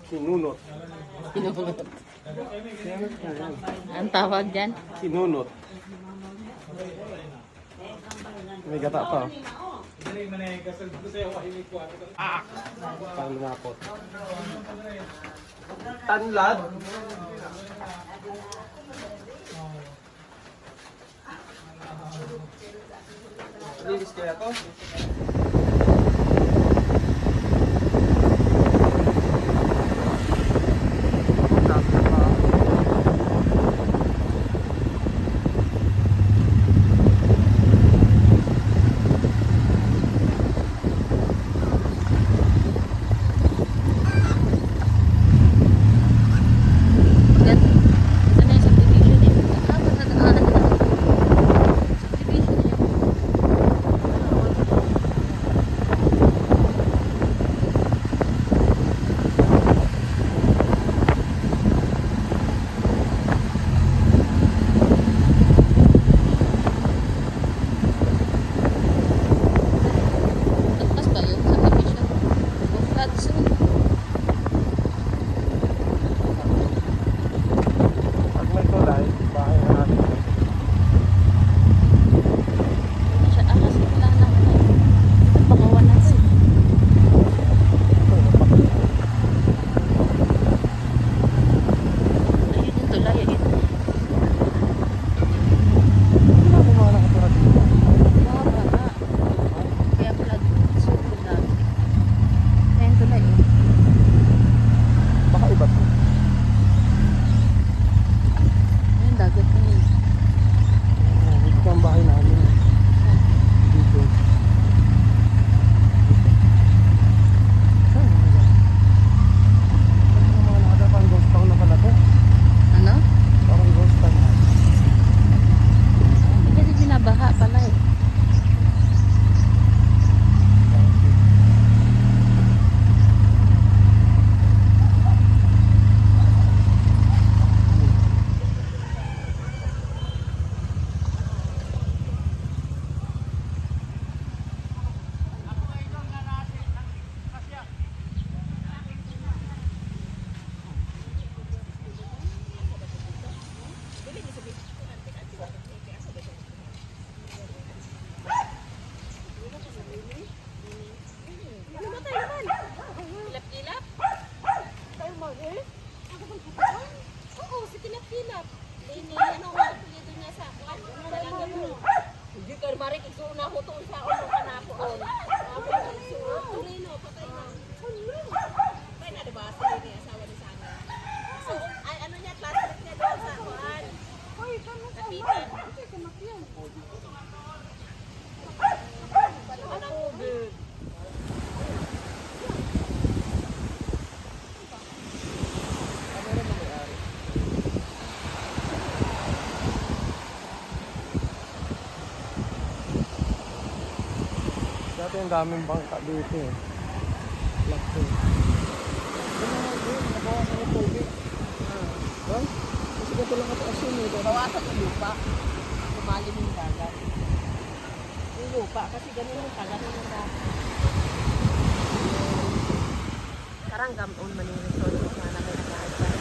Sinunot. Sinunot. Ang tawag dyan? Sinunot. May gata pa. Ah! Parang lumapot. Tanlad. Lilis kaya to? Dati ang daming bangka dito eh. Lakto. Nabawasan yung tubig. Huh? Kasi gato lang ito asin eh. Bawasan yung lupa. Lumalim yung dagat. Yung lupa, kasi ganun yung kagat ng dagat. Parang gamon man yung resort. Sana may nag-aagay.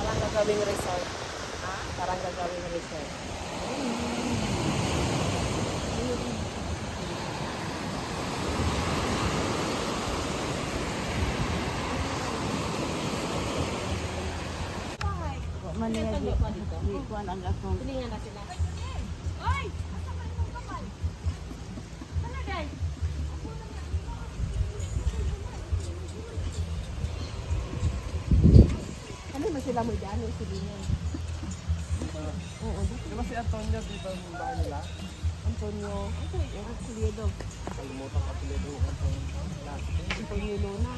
Parang gagawing resort. Ha? Parang gagawing resort. Maniya di kuan ang akong Tulingan na sila. Ano ba sila mo dyan? Yung silingan. Oo. Di ba si Antonio dito yung bahay nila? Antonio. Yung Apelyido. Kalimutan ka pala doon Antonio. Antonio Luna.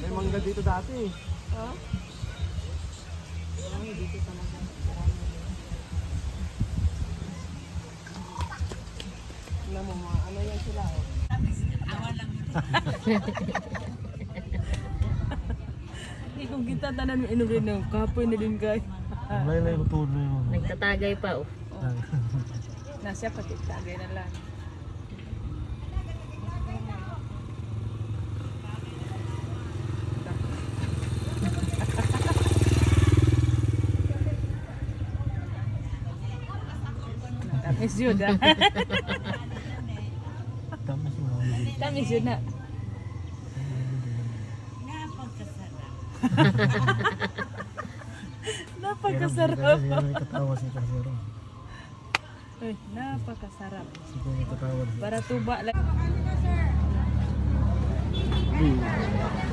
May mangga dito dati eh. Oh? Ay, dito talaga. Alam mo, mga ano yan sila, oh. Awa lang. Hindi kong kita tanan mo inurin ng kapoy na din, guys. Ang laylay ko tuloy yun. Nagtatagay pa oh. Nasya pati tagay na lang. Tamis yun ah. Tamis mo. Tamis yun na. Napakasarap. May katawa si Kasero. Uy, napakasarap. Sige, may katawa. Para tuba lang. Hmm.